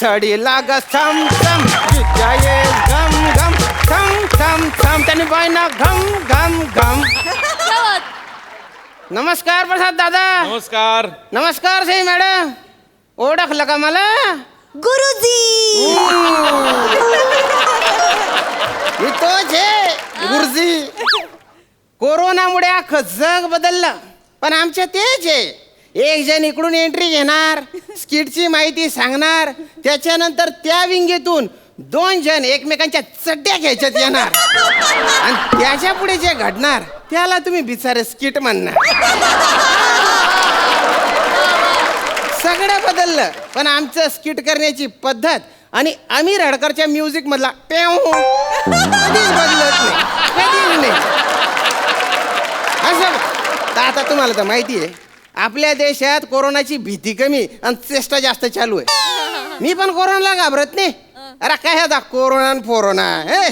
थडीला ग थम थम विजये घम घम थम थम थम त्याने बायना घम घम घम. नमस्कार प्रसाद दादा. नमस्कार. नमस्कार सई मॅडम. ओळखलं का मला? गुरुजी. मी तोच आहे गुरुजी. कोरोनामुळे अख्खं जग बदललं पण आमच्या तेच आहे. एक जण इकडून एंट्री घेणार, स्किटची माहिती सांगणार, त्याच्यानंतर त्या विंगेतून 2 जण एकमेकांच्या चड्ड्या घ्यायच्यात येणार आणि त्याच्या पुढे जे घडणार त्याला तुम्ही बिचारे स्किट म्हणणार. सगळं बदललं पण आमचं स्किट करण्याची पद्धत आणि अमीर हडकरच्या म्युझिक मधला पेव कधीच बदलत नाही, कधीच नाही. असं आता तुम्हाला तर माहिती आहे आपल्या देशात कोरोनाची भीती कमी आणि चेष्टा जास्त चालू आहे. मी पण कोरोनाला घाबरत नाही. अरे काय आता कोरोना फोरोना हे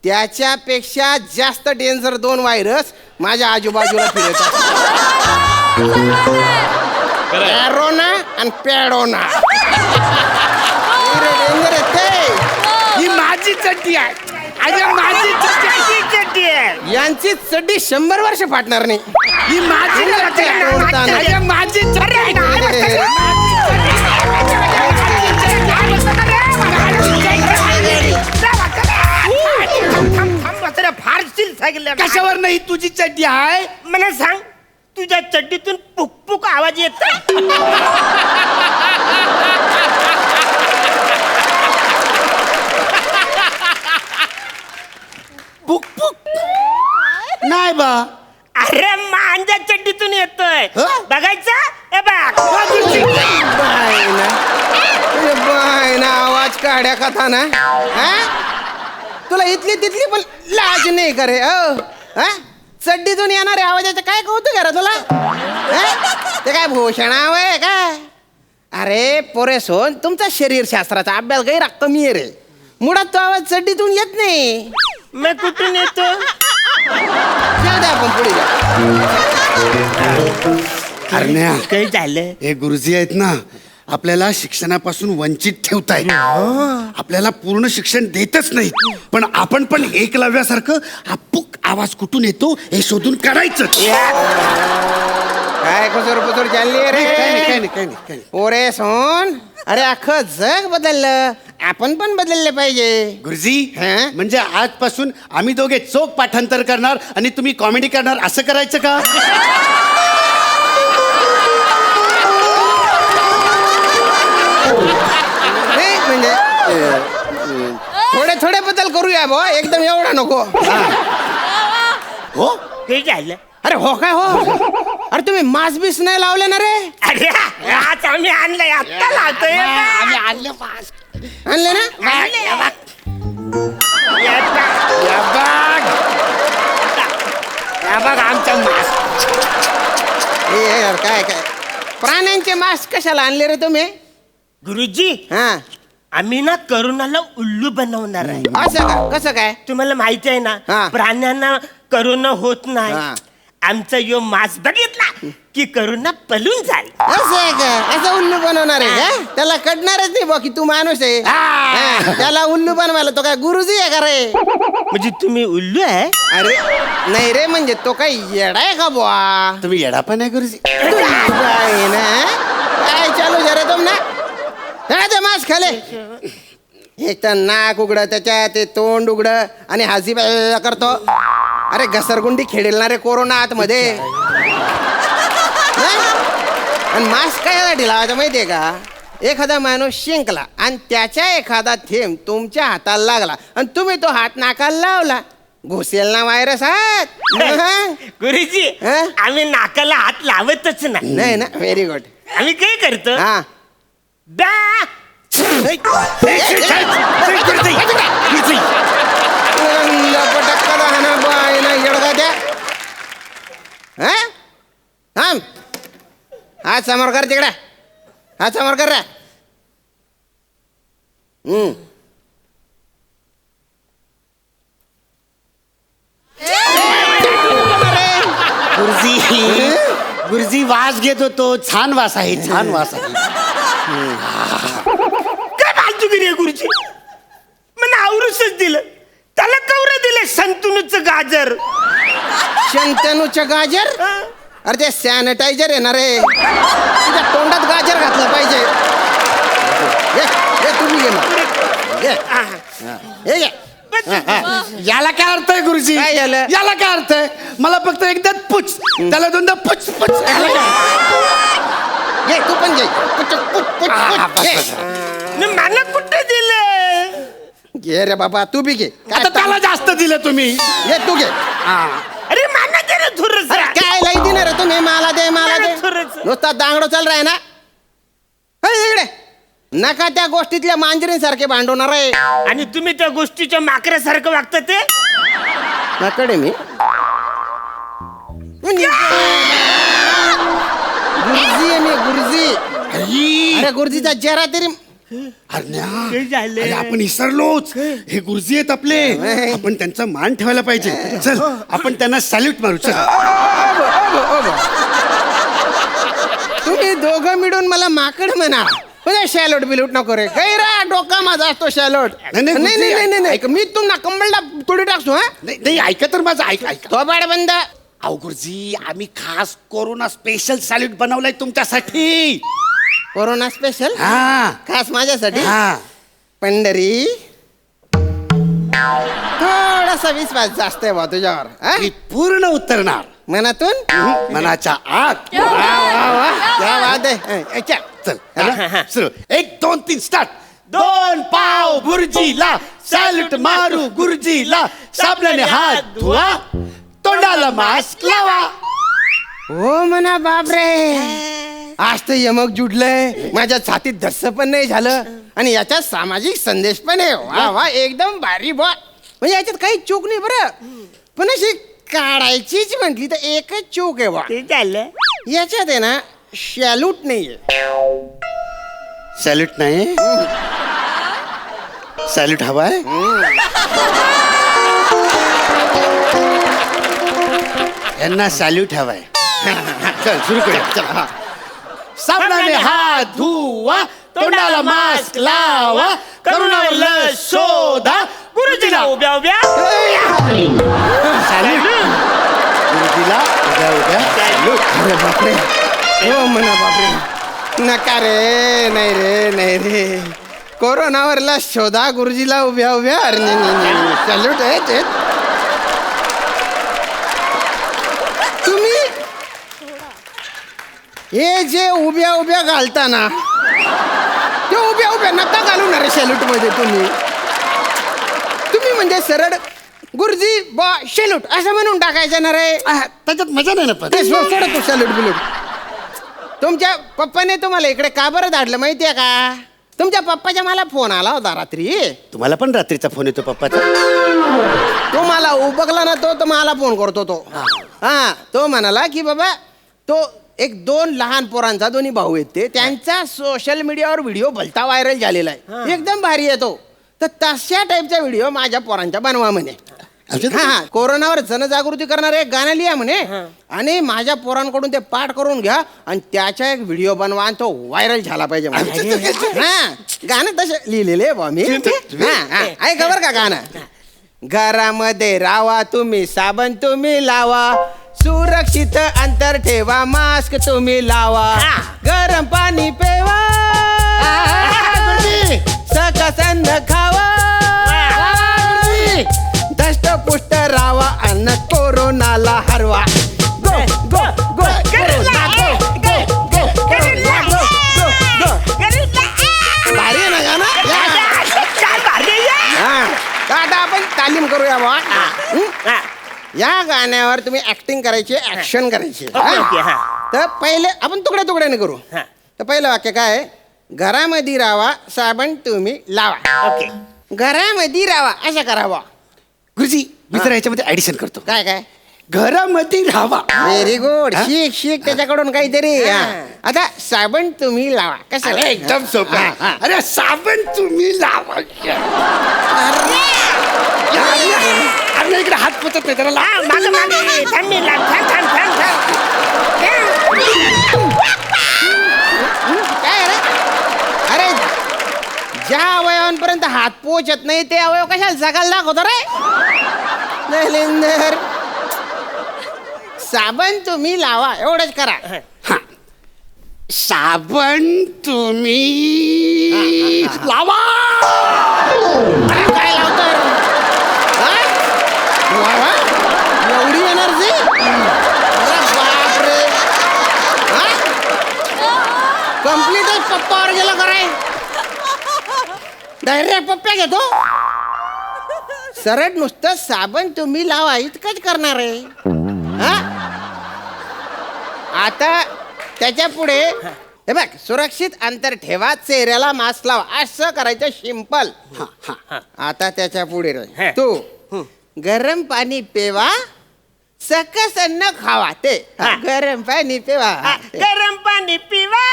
त्याच्यापेक्षा जास्त डेंजर 2 व्हायरस माझ्या आजूबाजूला फिरतात. कॅरोना आणि पॅडोना. डेंजर आहे. ही माझी चड्डी आहे. अरे माझी चड्डी आहे. यांची चड्डी 100 वर्ष फाटणार नाही. ही माझी चड्डी आहे. अरे माझी चड्डी आहे. कशावर नाही तुझी चड्डी आहे? मला सांग तुझ्या चड्डीतून पुकपुक आवाज येत पुक पुक नाही बा. अरे माझ्या चड्डीतून येतोय. बघायचं हे बघ. बाय ना आवाज काढ्या कथा ना. तुला इथली तिथली पण लाज नाही करे. चड्डीतून येणाऱ्या आवाजाचं काय कौतुक आहे रे तुला? ते काय भूषणावं आहे काय? अरे पोरे सोन तुमचा शरीरशास्त्राचा अभ्यास गैर कमी आहे रे. मुळात तो आवाज चड्डीतून येत नाही. मग कुठून येतो? जाऊ दे आपण पुढे अरे काही झालं? हे गुरुजी आहेत ना आपल्याला शिक्षणापासून वंचित ठेवतायत. आपल्याला पूर्ण शिक्षण देतच नाही पण आपण पण एकलव्यासारखं हा पुक आवाज कुठून येतो हे शोधून काढायचं. काय कुसर चालली रे? काय नाही. पोरे सोन अरे अख्खं जग बदललं आपण पण बदलले पाहिजे. गुरुजी हा? म्हणजे आजपासून आम्ही दोघे चोख पाठांतर करणार आणि तुम्ही कॉमेडी करणार असं करायचं का? नाही म्हणजे थोडे थोडे बदल करूया भाऊ एकदम एवढा नको. हो काही झालं? अरे हो काय हो. अरे तुम्ही मास्क बीस नाही लावले ना रे? अरे आज आम्ही आणलंय आत्ता लावतोय. आम्ही आणलं मास्क. आणले ना? बघ आमच्या मास्क. हे यार काय काय प्राण्यांचे मास्क कशाला आणले रे तुम्ही? गुरुजी हा आम्ही ना करोनाला उल्लू बनवणार आहे. असं का? कसं काय? तुम्हाला माहिती आहे हा. ना प्राण्यांना करोना होत नाही. हा. आमचा यो मास्क बघितला की करोना पळून जाईल. असं आहे का? असं उल्लू बनवणार आहे का? त्याला कळणारच नाही बा की तू माणूस आहे. हा, त्याला उल्लू बनवायला तो काय गुरुजी आहे का रे? म्हणजे तुम्ही उल्लू आहे? अरे नाही रे म्हणजे तो काय येडा आहे का बुवा? तुम्ही येडा पण आहे गुरुजी. बाई ना काय चालू जरा तुम ना ते मास्क खाले. एक तर नाक उघड त्याच्या ते तोंड उघड आणि हाजी करतो. अरे घसरगुंडी खेळणार रे कोरोना आतमध्ये. आणि मास्क काय लावायचं माहितीये का? एखादा माणूस शिंकला आणि त्याच्या एखादा थेंब तुमच्या हाताला लागला आणि तुम्ही तो हात नाकाला लावला घुसेल ना व्हायरस हात. गुरुजी हा? आम्ही नाकाला हात लावतच नाही. नाही ना? Very good. आम्ही काय करतो हा हात समोर कर तिकडे. हात समोर कर रे. गुरुजी वास घेत होतो. छान वास आहे. छान वास आहे. अनुच्या गाजर अरे ते सॅनिटायझर येणार रे तुझ्या तोंडात गाजर घातलं पाहिजे ये तुम्ही घे मग ये. हे घे. याला काय अर्थ आहे गुरुजी काय झालं? याला काय अर्थ आहे मला फक्त एकदा पुच त्याला दोनदा पुच पुच याला काय? घे तू पण घे पुच, पुच, पुच, पुच. घे. मला कुठे दिले घे रे बाबा तू बी घे आता त्याला जास्त दिलं तुम्ही ये तू घे अरे मला दे रे थोडंस. अरे काय लई देणार रे तुम्ही मला दे मला दे थोडंच. नुसता दांगडो चाल राय ना हे इकडे नका त्या गोष्टीतल्या मांजरीसारखे भांडवणार आहे आणि तुम्ही त्या गोष्टीच्या माकऱ्यासारखं वागता ते नकडे मी गुरुजी आहे मी गुरुजी आई, अरे गुरुजीचा चेहरा तरी अरण्या, काय झालं? अरे आपण विसरलोच हे गुरुजी आहेत आपले आपण त्यांचा मान ठेवायला पाहिजे चल आपण त्यांना सॅल्यूट मारू चल तुम्ही दोघं मिळून मला माकड म्हणा म्हणजे शॅलोट बिलूट नको रे गैरा डोका माझा असतो शॅलोट नाही, नाही गुरुजी, नाही नाही नाही मी तुम्हाला कंबलला तोडी टाकतो हा नाही नाही, ऐका तर माझं ऐका ऐका तो बाड बंद अहो गुरुजी आम्ही खास कोरोना स्पेशल सॅल्यूट बनवलाय तुमच्यासाठी कोरोना स्पेशल हा खास माझ्यासाठी हा पंढरी थोडासा विश्वास जास्त आहे बा तुझ्यावर हा? मी पूर्ण उतरणार मनातून मनाच्या आत वा वा वा क्या बात आहे अच्छा चल है ना? सुरू 1 2 3 स्टार्ट 2 पाव गुरुजीला सॅल्यूट मारू गुरुजीला साबणाने हात धुवा तोंडाला मास्क लावा हो म्हणा बापरे आज तर यमक जुडलंय माझ्या छातीत धस्स पण नाही झालं आणि याच्यात सामाजिक संदेश पण आहे वा वा एकदम भारी बॉ म्हणजे याच्यात काही चूक नाही बरं पण अशी काढायचीच म्हटली तर एकच चूक आहे बा ते झालं याच्यात आहे ना शॅल्यूट नाहीये सॅल्यूट नाही सॅल्यूट हवाय यांना सॅल्यूट हवाय चल सुरू करूया चल हा साबणाने हात धुवा तोंडाला मास्क लावा करोनावर लस शोधा गुरुजीला उभ्या उभ्या सॅल्यूट गुरुजीला उद्या उद्या सॅल्यूट अरे बापरे हो म्हणा बापरे नका रे नाही रे कोरोनावर लस शोधा गुरुजीला उभ्या उभ्या अरे नाही सॅल्यूट आहे ते तुम्ही हे जे उभ्या उभ्या घालता ना ते उभ्या उभ्या नका घालू ना रे सॅल्यूट मध्ये तुम्ही म्हणजे सरळ गुरुजी बा सॅल्यूट असं म्हणून टाकायचं ना रे त्याच्यात मजा नाही ना पण ते सोड तू सॅल्यूट बिल्यूट तुमच्या पप्पाने तुम्हाला इकडे का बरं धाडलं माहितीये का तुमच्या पप्पाचा मला फोन आला होता रात्री तुम्हाला पण रात्रीचा फोन येतो पप्पाचा तो मला उबगला ना तो मला फोन करतो तो हा तो म्हणाला की बाबा तो एक 2 लहान पोरांचा दोन्ही भाऊ आहेत ते त्यांचा सोशल मीडियावर व्हिडिओ भलता व्हायरल झालेला आहे एकदम भारी आहे तो तर तशा टाईपचा व्हिडिओ माझ्या पोरांच्या बनवा म्हणे हा कोरोनावर जनजागृती करणारे एक गाणं लिहा म्हणे आणि माझ्या पोरांकडून ते पाठ करून घ्या आणि त्याचा एक व्हिडिओ बनवा आणि तो व्हायरल झाला पाहिजे हा गाणं तसे लिहिलेले बा मी ऐका बरं का गाणं घरामध्ये राहा तुम्ही साबण तुम्ही लावा सुरक्षित अंतर ठेवा मास्क तुम्ही लावा गरम पाणी पेवा सकसंद खावा दष्टपुष्ट रावा अन्न कोरोनाला हरवा गो गो गो कोरोना गो गो गो कोरोना गो गो गो भारी आहे ना गाणं हा आता आपण तालीम करूया बा या गाण्यावर तुम्ही ऍक्टिंग करायची ऍक्शन करायची तर पहिले आपण तुकड्या तुकड्याने करू तर पहिलं वाक्य काय आहे? घरामध्ये राहावा साबण तुम्ही लावा ओके घरामध्ये राहावा असं करावा गुरुजी मी तर याच्यामध्ये ऍडिशन करतो काय काय घरामध्ये राहावा व्हेरी गुड शिक शिक त्याच्याकडून काहीतरी हा. आता साबण तुम्ही लावा कसं अरे एकदम सोपं अरे साबण तुम्ही लावा अरे इकडे हात पोचत नाही त्याला लाव. मागे मागे थांब मी लाग थांब थांब थांब थांब काय रे अरे ज्या अवयवांपर्यंत हात पोचत नाही ते अवयव कशाला जगायला दाखवतो रे दलिंदर साबण तुम्ही लावा एवढंच करा. हा. साबण तुम्ही लावा. अरे, काय लावतोय रे? हा? लावा? एवढी एनर्जी? अरे बापरे. कम्प्लीटच पप्पावर गेलं कराय. डायरेक्ट पप्प्या घेतो. सरळ नुसतं साबण तुम्ही लावा इतकंच करणार आहे. हा? आता त्याच्या पुढे हे बघ, सुरक्षित अंतर ठेवा, चेहऱ्याला मास्क लावा, असं करायचं सिंपल. आता त्याच्या पुढे रे, तू गरम पाणी पेवा, सकस अन्न खावा. ते गरम पाणी पेवा. गरम पाणी पिवा,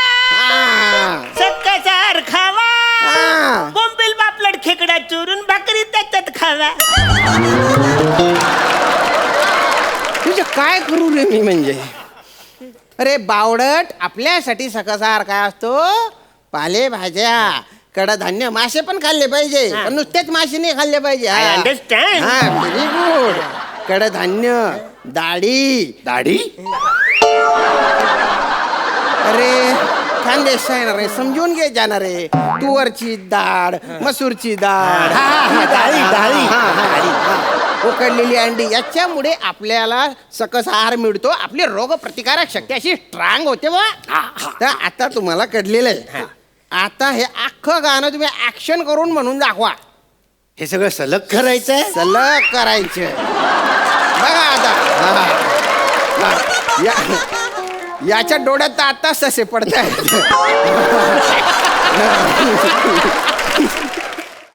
सक्काचार खावा, बोंबील पापलेट खेकडा चोरून भाकरी त्याच्यात खावा. तुझं काय करू रे मी म्हणजे? अरे बावडट, आपल्यासाठी सकस आहार काय असतो? पालेभाज्या, कडधान्य, मासे पण खाल्ले पाहिजे, पण नुसतेच मासे नाही खाल्ले पाहिजे. I understand. हा, व्हेरी गुड. कडधान्य, डाळी. दाढी. अरे खानदेश आहे ना रे, समजून घे जाणार रे. तुवरची डाळ, मसूरची डाळ, डाळी, उकडलेली अंडी, याच्यामुळे आपल्याला सकस आहार मिळतो. आपली रोग प्रतिकारक शक्ती अशी स्ट्रॉंग होते बा. तर आता तुम्हाला कळलेलं आहे. आता हे अख्खं गाणं तुम्ही ऍक्शन करून म्हणून दाखवा. हे सगळं सलग करायचंय. सलग करायचं. बघा आता. याच्या डोळ्यात तर आता ससे पडत आहेत.